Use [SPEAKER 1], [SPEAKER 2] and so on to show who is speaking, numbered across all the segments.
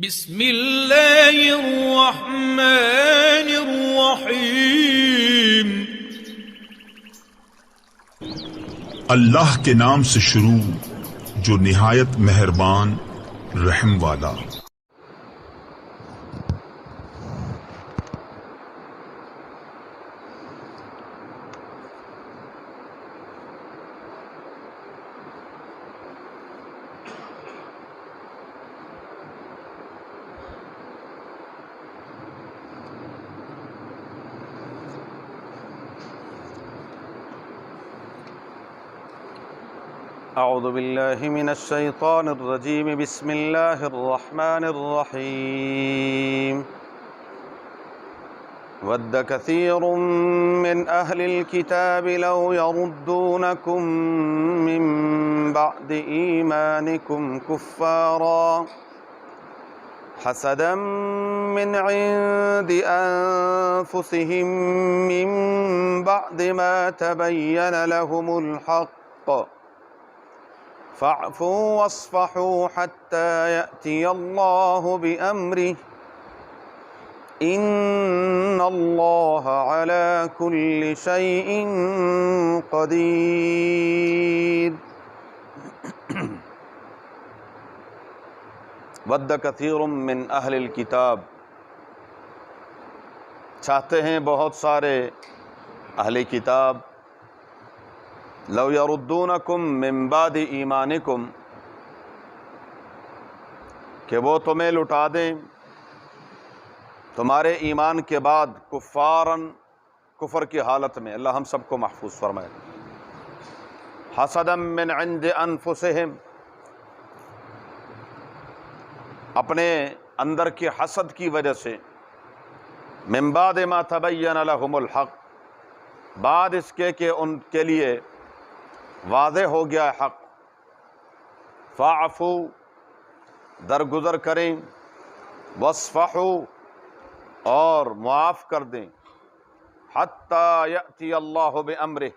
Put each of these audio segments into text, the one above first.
[SPEAKER 1] بسم اللہ الرحمن الرحیم۔
[SPEAKER 2] اللہ کے نام سے شروع جو نہایت مہربان رحم والا۔
[SPEAKER 3] اعوذ باللہ من الشیطان الرجیم، بسم اللہ الرحمن الرحیم۔ ود کثیر من اہل الکتاب لو یردونکم من بعد ایمانکم کفارا حسدا من عند انفسهم من بعد ما تبین لهم الحق فاعفوا واصفحوا حتى يأتي الله بأمره إن الله على كل شيء قدير۔ ود كثير من أهل الكتاب، چاہتے ہیں بہت سارے اہل کتاب، لو یردونکم من بعد ایمانکم، کہ وہ تمہیں لٹا دیں تمہارے ایمان کے بعد، کفارن، کفر کی حالت میں۔ اللہ ہم سب کو محفوظ فرمائے۔ حسدا من عند انفسہم، اپنے اندر کے حسد کی وجہ سے، من بعد ما تبین لهم الحق، بعد اس کے کہ ان کے لیے واضح ہو گیا حق، فاعفو، درگزر کریں، واصفحو، اور معاف کر دیں، حتی یأتی اللہ بامرہ،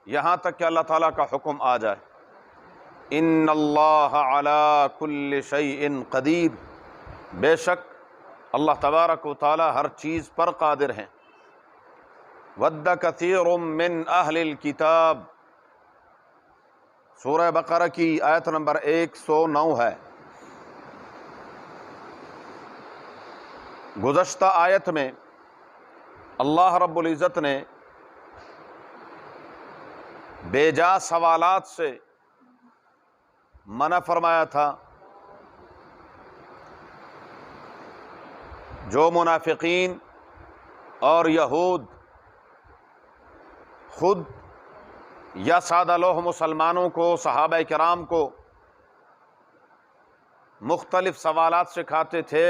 [SPEAKER 3] یہاں تک کہ اللہ تعالیٰ کا حکم آ جائے۔ ان اللہ علی کل شیء قدیر، بے شک اللہ تبارک و تعالیٰ ہر چیز پر قادر ہیں۔ ود کثیر من اہل الکتاب، سورہ بقرہ کی آیت نمبر 109 ہے۔ گزشتہ آیت میں اللہ رب العزت نے بے جا سوالات سے منع فرمایا تھا۔ جو منافقین اور یہود خود یا سادہ لوح مسلمانوں کو، صحابہ کرام کو مختلف سوالات سکھاتے تھے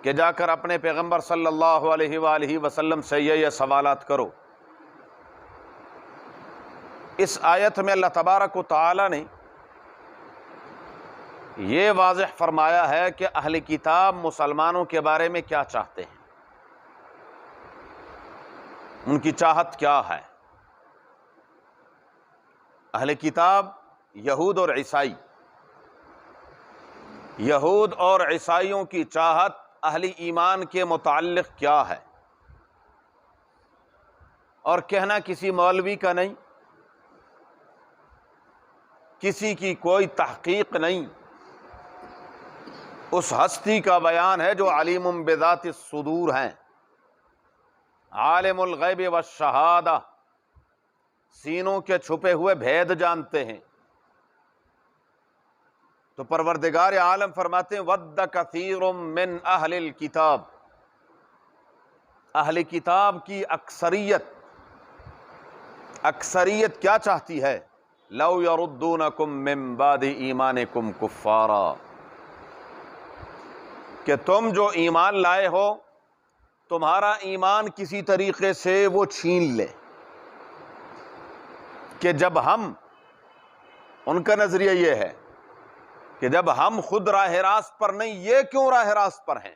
[SPEAKER 3] کہ جا کر اپنے پیغمبر صلی اللہ علیہ وآلہ وسلم سے یہ سوالات کرو۔ اس آیت میں اللہ تبارک و تعالی نے یہ واضح فرمایا ہے کہ اہل کتاب مسلمانوں کے بارے میں کیا چاہتے ہیں، ان کی چاہت کیا ہے۔ اہل کتاب یہود اور عیسائی، یہود اور عیسائیوں کی چاہت اہل ایمان کے متعلق کیا ہے، اور کہنا کسی مولوی کا نہیں، کسی کی کوئی تحقیق نہیں، اس ہستی کا بیان ہے جو علیم بذات الصدور ہیں، عالم الغیب والشہادہ، سینوں کے چھپے ہوئے بھید جانتے ہیں۔ تو پروردگار عالم فرماتے ہیں ود کثیر من اہل الکتاب، اہل کتاب کی اکثریت کیا چاہتی ہے؟ لو یردونکم من بعد ایمانکم کفارا، کہ تم جو ایمان لائے ہو تمہارا ایمان کسی طریقے سے وہ چھین لے، کہ جب ہم، ان کا نظریہ یہ ہے کہ جب ہم خود راہ راست پر نہیں، یہ کیوں راہ راست پر ہیں؟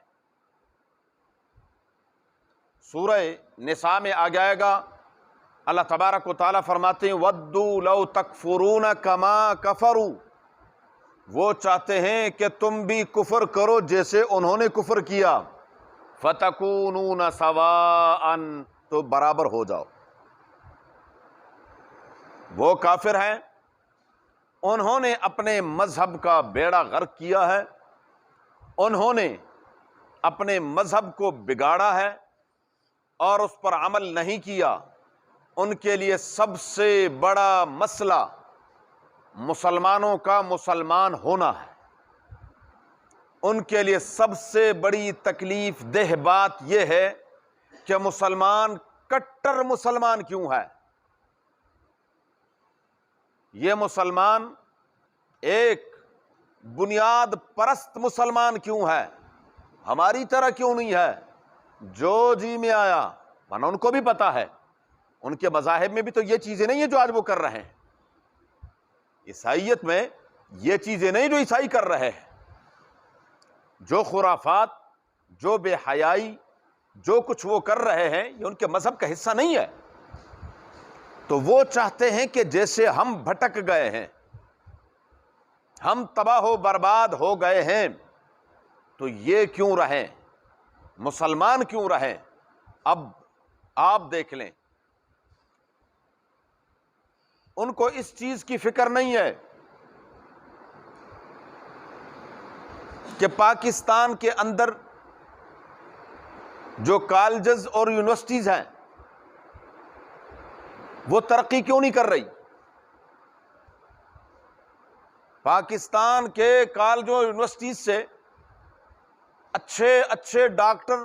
[SPEAKER 3] سورہ نساء میں آ جائے گا، اللہ تبارک و تعالیٰ فرماتے ہیں وَدُّوا لَوْ تَكْفُرُونَ كَمَا كَفَرُوا وہ چاہتے ہیں کہ تم بھی کفر کرو جیسے انہوں نے کفر کیا، فَتَكُونُونَ سَوَاءً، تو برابر ہو جاؤ۔ وہ کافر ہیں، انہوں نے اپنے مذہب کا بیڑا غرق کیا ہے، انہوں نے اپنے مذہب کو بگاڑا ہے اور اس پر عمل نہیں کیا۔ ان کے لیے سب سے بڑا مسئلہ مسلمانوں کا مسلمان ہونا ہے۔ ان کے لیے سب سے بڑی تکلیف دہ بات یہ ہے کہ مسلمان کٹر مسلمان کیوں ہے، یہ مسلمان ایک بنیاد پرست مسلمان کیوں ہے، ہماری طرح کیوں نہیں ہے جو جی میں آیا، ورنہ ان کو بھی پتا ہے، ان کے مذاہب میں بھی تو یہ چیزیں نہیں ہیں جو آج وہ کر رہے ہیں، عیسائیت میں یہ چیزیں نہیں جو عیسائی کر رہے ہیں، جو خرافات، جو بے حیائی، جو کچھ وہ کر رہے ہیں یہ ان کے مذہب کا حصہ نہیں ہے۔ تو وہ چاہتے ہیں کہ جیسے ہم بھٹک گئے ہیں، ہم تباہ و برباد ہو گئے ہیں، تو یہ کیوں رہیں، مسلمان کیوں رہیں۔ اب آپ دیکھ لیں، ان کو اس چیز کی فکر نہیں ہے کہ پاکستان کے اندر جو کالجز اور یونیورسٹیز ہیں وہ ترقی کیوں نہیں کر رہی۔ پاکستان کے کالجوں اور یونیورسٹیز سے اچھے اچھے ڈاکٹر،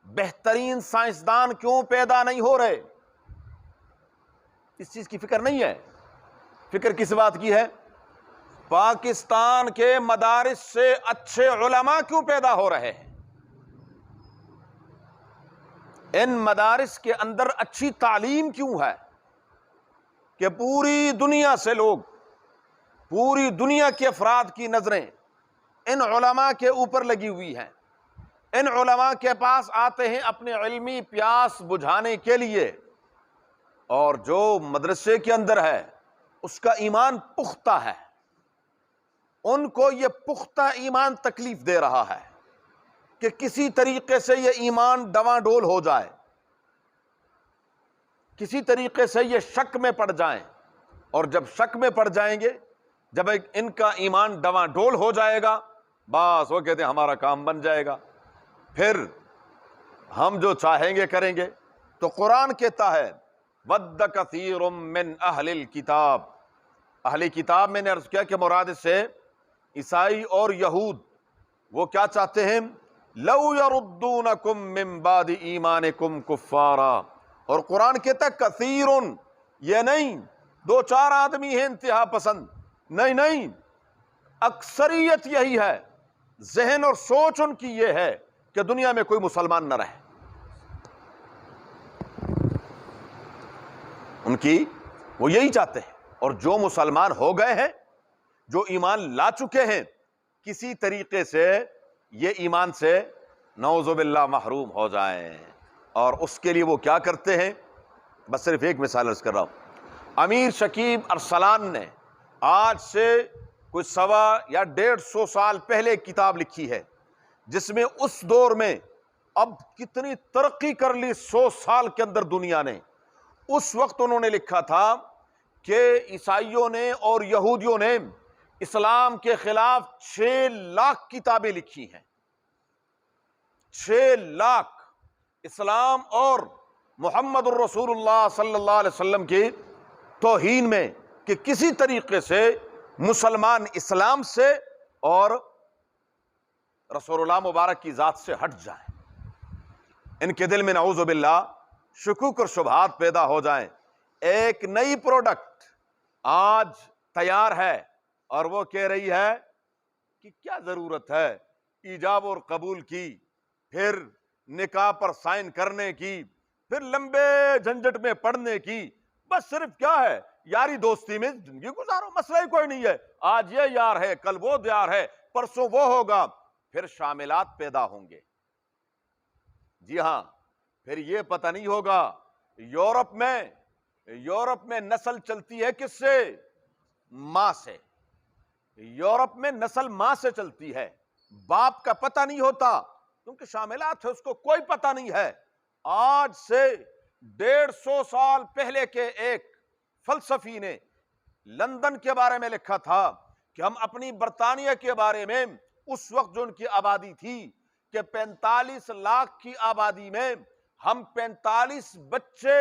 [SPEAKER 3] بہترین سائنسدان کیوں پیدا نہیں ہو رہے، اس چیز کی فکر نہیں ہے۔ فکر کس بات کی ہے؟ پاکستان کے مدارس سے اچھے علماء کیوں پیدا ہو رہے ہیں، ان مدارس کے اندر اچھی تعلیم کیوں ہے کہ پوری دنیا سے لوگ، پوری دنیا کے افراد کی نظریں ان علماء کے اوپر لگی ہوئی ہیں، ان علماء کے پاس آتے ہیں اپنے علمی پیاس بجھانے کے لیے، اور جو مدرسے کے اندر ہے اس کا ایمان پختہ ہے، ان کو یہ پختہ ایمان تکلیف دے رہا ہے کہ کسی طریقے سے یہ ایمان ڈواں ڈول ہو جائے، کسی طریقے سے یہ شک میں پڑ جائیں، اور جب شک میں پڑ جائیں گے، جب ان کا ایمان ڈواں ڈول ہو جائے گا، بس وہ کہتے ہیں ہمارا کام بن جائے گا، پھر ہم جو چاہیں گے کریں گے۔ تو قرآن کہتا ہے وَدَّ كَثِيرٌ مِّنْ أَهْلِ الْكِتَابِ، اہل کتاب میں نے عرض کیا کہ مراد سے عیسائی اور یہود، وہ کیا چاہتے ہیں؟ لَوْ يَرُدُّونَكُم مِّن بَعْدِ إِيمَانِكُمْ كُفَّارًا، اور قرآن کہتا ہے کثیرٌ، یہ نہیں دو چار آدمی ہیں انتہا پسند، نہیں، اکثریت یہی ہے، ذہن اور سوچ ان کی یہ ہے کہ دنیا میں کوئی مسلمان نہ رہے، ان کی وہ یہی چاہتے ہیں، اور جو مسلمان ہو گئے ہیں، جو ایمان لا چکے ہیں، کسی طریقے سے یہ ایمان سے نعوذ باللہ محروم ہو جائیں، اور اس کے لیے وہ کیا کرتے ہیں؟ بس صرف ایک مثال عرض کر رہا ہوں۔ امیر شکیب ارسلان نے آج سے کوئی 100 یا 150 سال پہلے کتاب لکھی ہے، جس میں اس دور میں اب کتنی ترقی کر لی 100 سال کے اندر دنیا نے، اس وقت انہوں نے لکھا تھا کہ عیسائیوں نے اور یہودیوں نے اسلام کے خلاف 6 لاکھ کتابیں لکھی ہیں، 6 لاکھ اسلام اور محمد الرسول اللہ صلی اللہ علیہ وسلم کی توہین میں، کہ کسی طریقے سے مسلمان اسلام سے اور رسول اللہ مبارک کی ذات سے ہٹ جائیں، ان کے دل میں نعوذ باللہ شکوک اور شبہات پیدا ہو جائیں۔ ایک نئی پروڈکٹ آج تیار ہے اور وہ کہہ رہی ہے کہ کیا ضرورت ہے ایجاب اور قبول کی، پھر نکاح پر سائن کرنے کی، پھر لمبے جھنجٹ میں پڑنے کی، بس صرف کیا ہے یاری دوستی میں زندگی گزارو، مسئلہ ہی کوئی نہیں ہے، آج یہ یار ہے، کل وہ یار ہے، پرسوں وہ ہوگا، پھر شاملات پیدا ہوں گے۔ جی ہاں، پھر یہ پتہ نہیں ہوگا یورپ میں نسل چلتی ہے کس سے؟ ماں سے، یورپ میں نسل ماں سے چلتی ہے، باپ کا پتہ نہیں ہوتا کیونکہ شاملات ہے، اس کو کوئی پتہ نہیں ہے۔ آج سے 150 سال پہلے کے ایک فلسفی نے لندن کے بارے میں لکھا تھا کہ ہم اپنی برطانیہ کے بارے میں، اس وقت جو ان کی آبادی تھی کہ 45 لاکھ کی آبادی میں ہم 45 بچے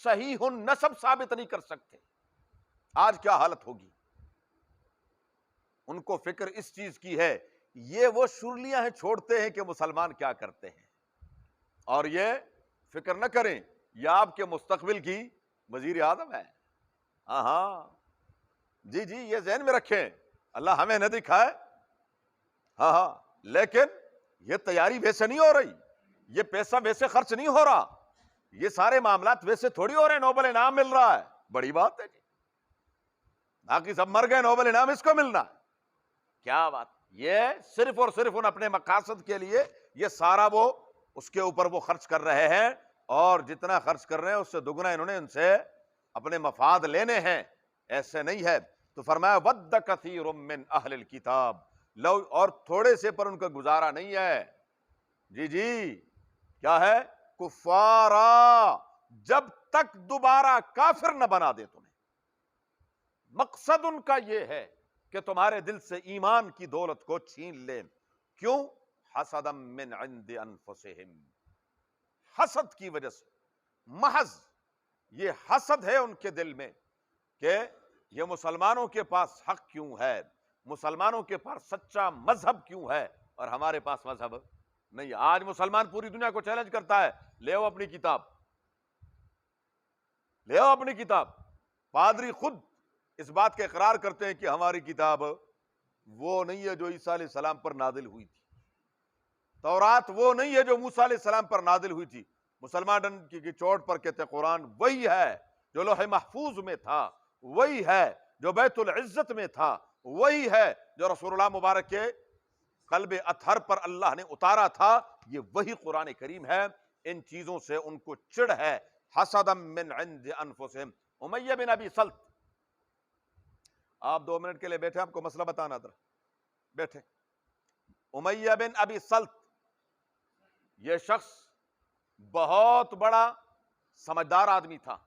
[SPEAKER 3] صحیح النسب ثابت نہیں کر سکتے، آج کیا حالت ہوگی؟ ان کو فکر اس چیز کی ہے، یہ وہ شرلیاں ہیں چھوڑتے ہیں کہ مسلمان کیا کرتے ہیں، اور یہ فکر نہ کریں یہ آپ کے مستقبل کی وزیر اعظم ہے۔ ہاں ہاں جی جی، یہ ذہن میں رکھیں، اللہ ہمیں نہ دکھائے۔ ہاں ہاں، لیکن یہ تیاری ویسے نہیں ہو رہی، یہ پیسہ ویسے خرچ نہیں ہو رہا، یہ سارے معاملات ویسے تھوڑی ہو رہے ہیں۔ نوبل انعام مل رہا ہے، بڑی بات ہے جی، باقی سب مر گئے، نوبل انعام اس کو ملنا ہے، کیا بات۔ یہ صرف اور صرف ان اپنے مقاصد کے لیے یہ سارا وہ اس کے اوپر وہ خرچ کر رہے ہیں، اور جتنا خرچ کر رہے ہیں اس سے دگنا انہوں نے ان سے اپنے مفاد لینے ہیں، ایسے نہیں ہے۔ تو فرمایا ود کثیر من اہل الکتاب لو، اور تھوڑے سے پر ان کا گزارا نہیں ہے، جی جی کیا ہے، کفارا، جب تک دوبارہ کافر نہ بنا دے تمہیں۔ مقصد ان کا یہ ہے کہ تمہارے دل سے ایمان کی دولت کو چھین لیں، کیوں؟ حسدا من عند انفسہم، حسد کی وجہ سے، محض یہ حسد ہے ان کے دل میں کہ یہ مسلمانوں کے پاس حق کیوں ہے، مسلمانوں کے پاس سچا مذہب کیوں ہے اور ہمارے پاس مذہب نہیں۔ آج مسلمان پوری دنیا کو چیلنج کرتا ہے، لے آؤ اپنی کتاب، لے آؤ اپنی کتاب۔ پادری خود اس بات کا اقرار کرتے ہیں کہ ہماری کتاب وہ نہیں ہے جو عیسیٰ علیہ السلام پر نازل ہوئی تھی، تورات وہ نہیں ہے جو موسیٰ علیہ السلام پر نازل ہوئی تھی۔ مسلمان کی چوٹ پر کہتے ہیں قرآن وہی ہے جو لوح محفوظ میں تھا، وہی ہے جو بیت العزت میں تھا، وہی ہے جو رسول اللہ مبارک کے قلب اطہر پر اللہ نے اتارا تھا، یہ وہی قرآن کریم ہے۔ ان چیزوں سے ان کو چڑ ہے، حسدا من عند انفسہم۔ امیہ بن ابی سلط، آپ 2 منٹ کے لیے بیٹھے، آپ کو مسئلہ بتانا تھا، بیٹھے۔ امیہ بن ابی سلط یہ شخص بہت بڑا سمجھدار آدمی تھا،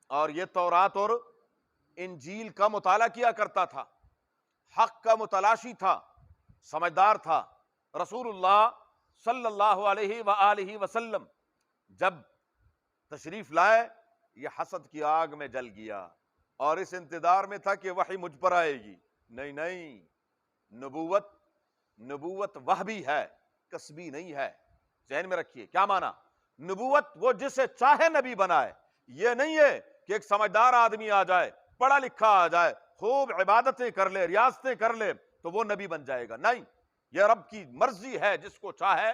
[SPEAKER 3] اور یہ تورات اور انجیل کا مطالعہ کیا کرتا تھا، حق کا متلاشی تھا، سمجھدار تھا۔ رسول اللہ صلی اللہ علیہ وآلہ وسلم جب تشریف لائے، یہ حسد کی آگ میں جل گیا، اور اس انتظار میں تھا کہ وحی مجھ پر آئے گی۔ نہیں نہیں، نبوت وحبی ہے، کسبی نہیں ہے، ذہن میں رکھیے۔ کیا مانا؟ نبوت وہ جسے چاہے نبی بنائے، یہ نہیں ہے کہ ایک سمجھدار آدمی آ جائے، پڑھا لکھا آ جائے، خوب عبادتیں کر لے، ریاستیں کر لے تو وہ نبی بن جائے گا، نہیں، یہ رب کی مرضی ہے جس کو چاہے۔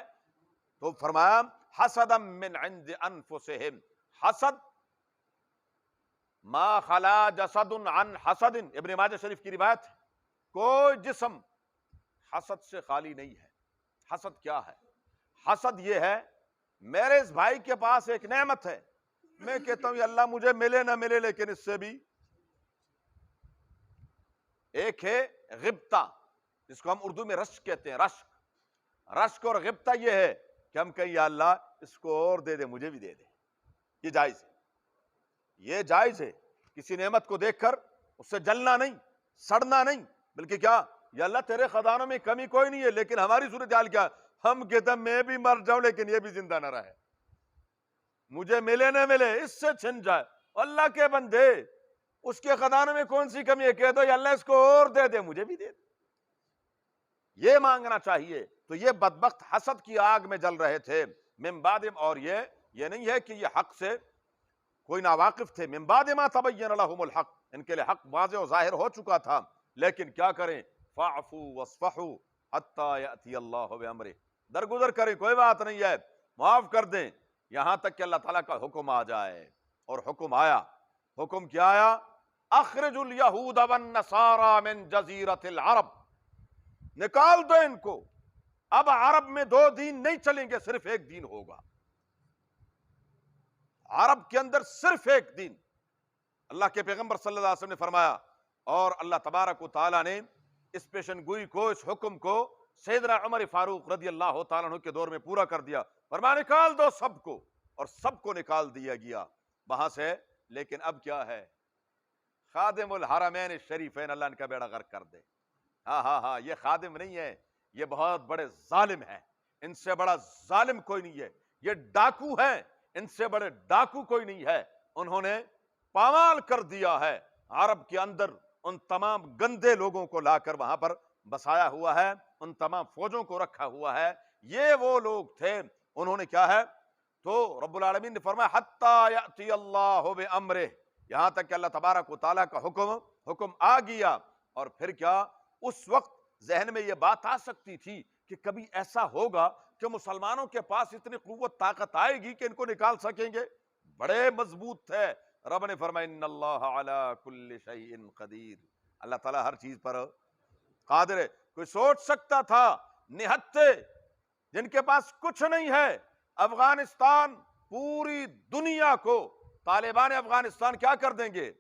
[SPEAKER 3] تو فرمایا حسدا من عند انفسہم، حسد ما خلا جسد عن حسد، ابن ماجہ شریف کی روایت ہے، کوئی جسم حسد سے خالی نہیں ہے۔ حسد کیا ہے؟ حسد یہ ہے، میرے اس بھائی کے پاس ایک نعمت ہے، میں کہتا ہوں یا اللہ مجھے ملے نہ ملے، لیکن اس سے بھی ایک ہے غبطہ، جس کو ہم اردو میں رشک کہتے ہیں، رشک اور غبطہ یہ ہے کہ ہم کہیں یا اللہ اس کو اور دے دے، مجھے بھی دے دے۔ یہ جائز ہے، یہ جائز ہے، کسی نعمت کو دیکھ کر اس سے جلنا نہیں، سڑنا نہیں، بلکہ کیا، یا اللہ تیرے خزانوں میں کمی کوئی نہیں ہے، لیکن ہماری صورتحال کیا، ہم کہتے ہیں میں بھی مر جاؤں لیکن یہ بھی زندہ نہ رہے، مجھے ملے نہ ملے، اس سے چھن جائے۔ اللہ کے بندے، اس کے خزانوں میں کون سی کمی ہے، کہہ دو یا اللہ اس کو اور دے دے، مجھے بھی دے دے، یہ مانگنا چاہیے۔ تو یہ بدبخت حسد کی آگ میں جل رہے تھے، من بعد، اور یہ نہیں ہے کہ یہ حق سے کوئی ناواقف تھے، من بعد ما تبین لهم الحق، ان کے لیے حق واضح و ظاہر ہو چکا تھا، لیکن کیا کریں، فاعفوا واصفحوا حتی یأتی اللہ بامرہ، درگزر کریں، کوئی بات نہیں ہے، معاف کر دیں، یہاں تک کہ اللہ تعالیٰ کا حکم آ جائے۔ اور حکم آیا، حکم کیا آیا؟ اخرجوا الیہود والنصارى من جزیرۃ العرب، نکال دو ان کو، اب عرب میں 2 دین نہیں چلیں گے، صرف ایک دین ہوگا، عرب کے اندر صرف ایک دین۔ اللہ کے پیغمبر صلی اللہ علیہ وسلم نے فرمایا اور اللہ تبارک و تعالیٰ نے اس پیشن گوئی کو، اس حکم کو سیدنا عمر فاروق رضی اللہ تعالیٰ عنہ کے دور میں پورا کر دیا، فرمایا نکال دو سب کو، اور سب کو نکال دیا گیا وہاں سے۔ لیکن اب کیا ہے، خادم الحرمین الشریفین، اللہ ان کا بیڑا غرق کر دے۔ ہاں یہ خادم نہیں ہے، یہ بہت بڑے ظالم ہیں، ان سے بڑا ظالم کوئی نہیں ہے، یہ ڈاکو ہیں، ان سے بڑے ڈاکو کوئی نہیں ہے۔ انہوں نے پامال کر دیا ہے عرب کے اندر، ان تمام گندے لوگوں کو لا کر وہاں پر بسایا ہوا ہے، ان تمام فوجوں کو رکھا ہوا ہے۔ یہ وہ لوگ تھے، انہوں نے کیا ہے، تو رب العالمین نے فرمایا حتی یأتی اللہ بامرہ، یہاں تک کہ اللہ تبارک و تعالیٰ کا حکم آ گیا۔ اور پھر کیا، اس وقت ذہن میں یہ بات آ سکتی تھی کہ کبھی ایسا ہوگا کہ مسلمانوں کے پاس اتنی قوت طاقت آئے گی کہ ان کو نکال سکیں گے، بڑے مضبوط تھے۔ رب نے فرمایا ان اللہ علی کل شیء قدیر، اللہ تعالیٰ ہر چیز پر قادر ہے۔ کوئی سوچ سکتا تھا نہتے جن کے پاس کچھ نہیں ہے، افغانستان پوری دنیا کو طالبان افغانستان کیا کر دیں گے،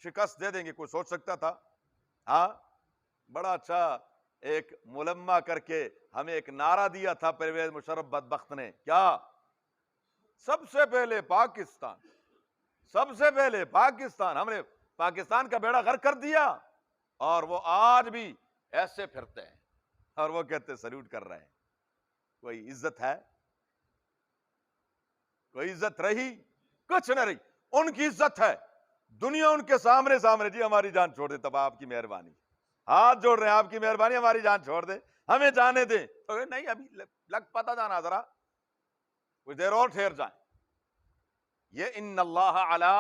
[SPEAKER 3] شکست دے دیں گے، کوئی سوچ سکتا تھا؟ ہاں، بڑا اچھا ایک ملمہ کر کے ہمیں ایک نعرہ دیا تھا پرویز مشرف بدبخت نے، کیا؟ سب سے پہلے پاکستان، سب سے پہلے پاکستان، ہم نے پاکستان کا بیڑا غرق کر دیا، اور وہ آج بھی ایسے پھرتے ہیں اور وہ کہتے سلیوٹ کر رہے ہیں۔ کوئی عزت ہے؟ کوئی عزت رہی؟ کچھ نہ رہی۔ ان کی عزت ہے، دنیا ان کے سامنے جی ہماری جان چھوڑ دے، تب آپ کی مہربانی، ہاتھ جوڑ رہے ہیں، آپ کی مہربانی، ہماری جان چھوڑ دے، ہمیں جانے دیں۔ تو نہیں، ابھی لگ پتہ جانا، ذرا کچھ دیر اور ٹھہر جائیں۔ یہ ان اللہ علی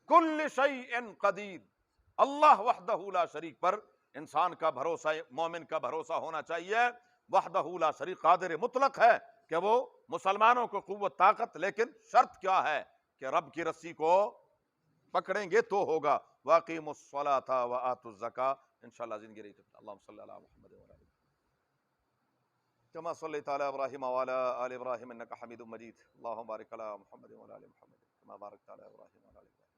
[SPEAKER 3] کل شیء قدیر، اللہ وحدہ لا شریک پر انسان کا بھروسہ، مومن کا بھروسہ ہونا چاہیے۔ وحدہ لا شریک قادر مطلق ہے کہ وہ مسلمانوں کو قوت طاقت، لیکن شرط کیا ہے کہ رب کی رسی کو پکڑیں گے تو ہوگا۔ واقیموا الصلاۃ وآتوا الزکاۃ، انشاءاللہ زندگی رہی تو اللہم صلی علی محمد وعلی آلہ كما صليت على ابراهيم وعلى آل ابراهيم انك حميد مجيد، اللهم بارك على محمد وعلى ال محمد كما باركت على ابراهيم وعلى ال ابراهيم۔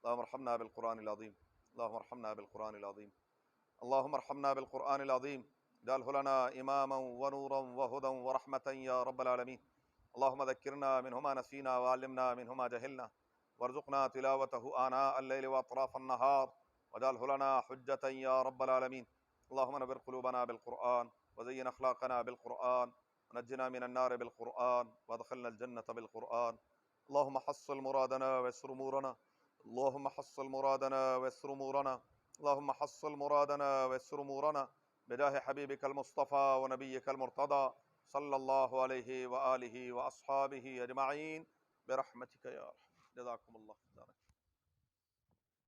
[SPEAKER 3] اللهم ارحمنا بالقرآن العظيم، اللهم ارحمنا بالقرآن العظيم، اللهم ارحمنا بالقرآن العظيم، اجعله لنا إماما ونورا وهدى ورحمة يا رب العالمين۔ اللهم ذكرنا منه ما نسينا وعلمنا منه ما جهلنا، وارزقنا تلاوته آناء الليل وأطراف النهار، واجعله لنا حجة يا رب العالمين۔ اللهم نور قلوبنا بالقرآن، وزين أخلاقنا بالقرآن، ونجنا من النار بالقرآن، وادخلنا الجنة بالقرآن۔ اللهم حصل مرادنا ويسر أمورنا، اللهم حصل مرادنا ويسر أمورنا، اللهم حصل مرادنا ويسر أمورنا، بجاه حبيبك المصطفى ونبيك المرتضى صلى الله عليه وآله وأصحابه أجمعين برحمتك يا أرحم۔ جزاكم الله خيرا۔